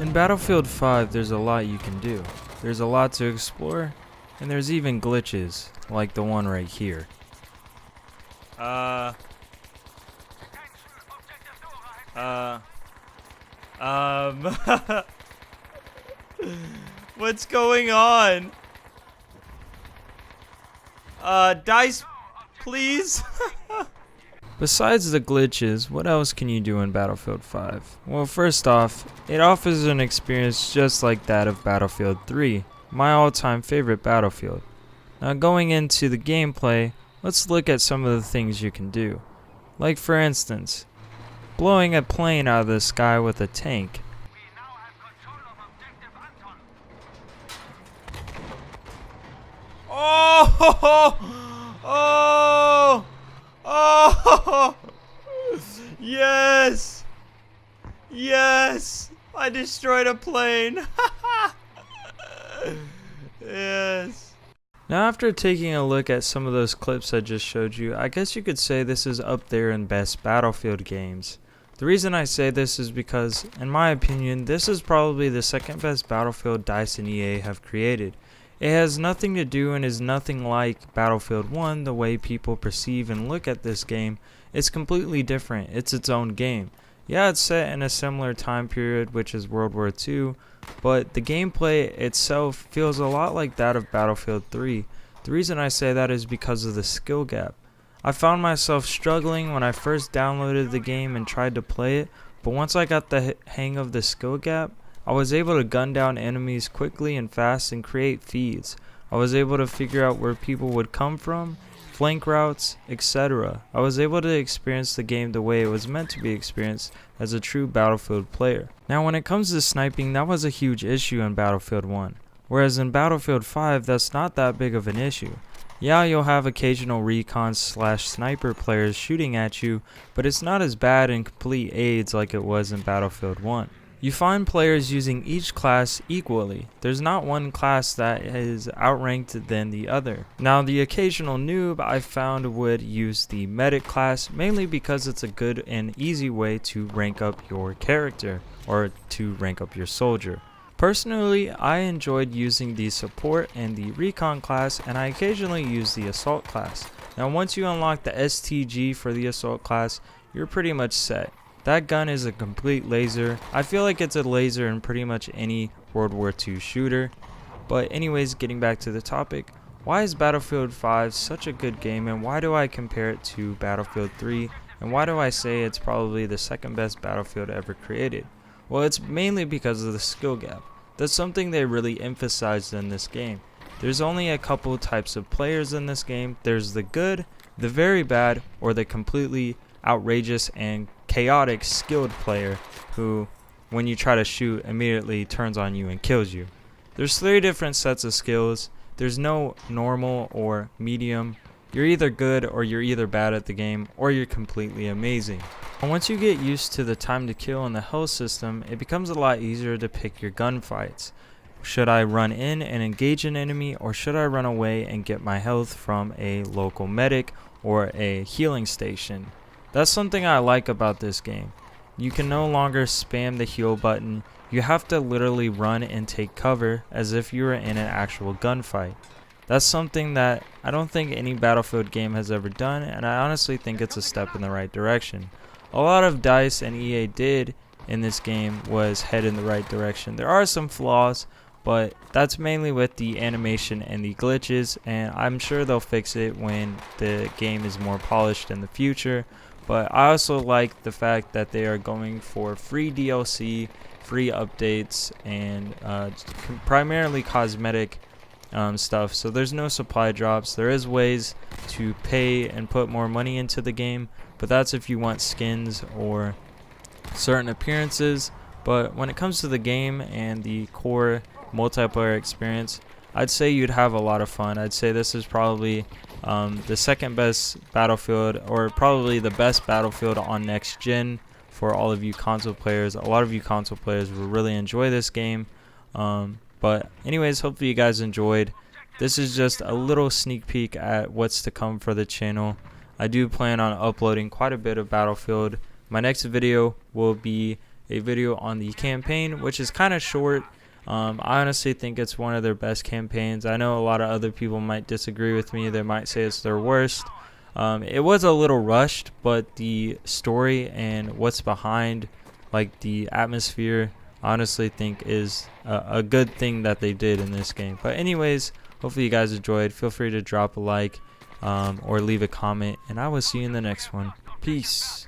In Battlefield 5, there's a lot you can do. There's a lot to explore, and there's even glitches, like the one right here. What's going on? Dice, please? Besides the glitches, what else can you do in Battlefield 5? Well, first off, it offers an experience just like that of Battlefield 3, my all-time favorite Battlefield. Now going into the gameplay, let's look at some of the things you can do. Like for instance, blowing a plane out of the sky with a tank. Oh! Oh! Yes! Yes! I destroyed a plane! Yes. Now after taking a look at some of those clips I just showed you, I guess you could say this is up there in best Battlefield games. The reason I say this is because, in my opinion, this is probably the second best Battlefield DICE and EA have created. It has nothing to do and is nothing like Battlefield 1, the way people perceive and look at this game. It's completely different. It's its own game. Yeah, it's set in a similar time period, which is World War II, but the gameplay itself feels a lot like that of Battlefield 3. The reason I say that is because of the skill gap. I found myself struggling when I first downloaded the game and tried to play it, but once I got the hang of the skill gap, I was able to gun down enemies quickly and fast and create feeds. I was able to figure out where people would come from, flank routes, etc. I was able to experience the game the way it was meant to be experienced as a true Battlefield player. Now when it comes to sniping, that was a huge issue in Battlefield 1, whereas in Battlefield 5 that's not that big of an issue. Yeah, you'll have occasional recon/sniper players shooting at you, but it's not as bad in complete AIDS like it was in Battlefield 1. You find players using each class equally. There's not one class that is outranked than the other. Now the occasional noob I found would use the medic class mainly because it's a good and easy way to rank up your character or to rank up your soldier. Personally, I enjoyed using the support and the recon class, and I occasionally use the assault class. Now once you unlock the STG for the assault class, you're pretty much set. That gun is a complete laser. I feel like it's a laser in pretty much any World War II shooter. But anyways, getting back to the topic, why is Battlefield 5 such a good game, and why do I compare it to Battlefield 3, and why do I say it's probably the second best Battlefield ever created? Well, it's mainly because of the skill gap. That's something they really emphasized in this game. There's only a couple types of players in this game. There's the good, the very bad, or the completely outrageous and chaotic skilled player who, when you try to shoot, immediately turns on you and kills you. There's 3 different sets of skills. There's no normal or medium. You're either good or you're either bad at the game, or you're completely amazing. And once you get used to the time to kill and the health system, it becomes a lot easier to pick your gunfights. Should I run in and engage an enemy, or should I run away and get my health from a local medic or a healing station? That's something I like about this game. You can no longer spam the heal button. You have to literally run and take cover as if you were in an actual gunfight. That's something that I don't think any Battlefield game has ever done, and I honestly think it's a step in the right direction. A lot of DICE and EA did in this game was head in the right direction. There are some flaws, but that's mainly with the animation and the glitches, and I'm sure they'll fix it when the game is more polished in the future. But I also like the fact that they are going for free DLC, free updates, and primarily cosmetic stuff. So there's no supply drops. There is ways to pay and put more money into the game, but that's if you want skins or certain appearances. But when it comes to the game and the core multiplayer experience, I'd say you'd have a lot of fun. I'd say this is probably the second best Battlefield, or probably the best Battlefield on next gen for all of you console players. A lot of you console players will really enjoy this game. But anyways, hopefully you guys enjoyed. This is just a little sneak peek at what's to come for the channel. I do plan on uploading quite a bit of Battlefield. My next video will be a video on the campaign, which is kind of short. I honestly think it's one of their best campaigns. I know a lot of other people might disagree with me. They might say it's their worst. It was a little rushed, but the story and what's behind, like the atmosphere, I honestly think is a good thing that they did in this game. But anyways, hopefully you guys enjoyed. Feel free to drop a like or leave a comment, and I will see you in the next one. Peace.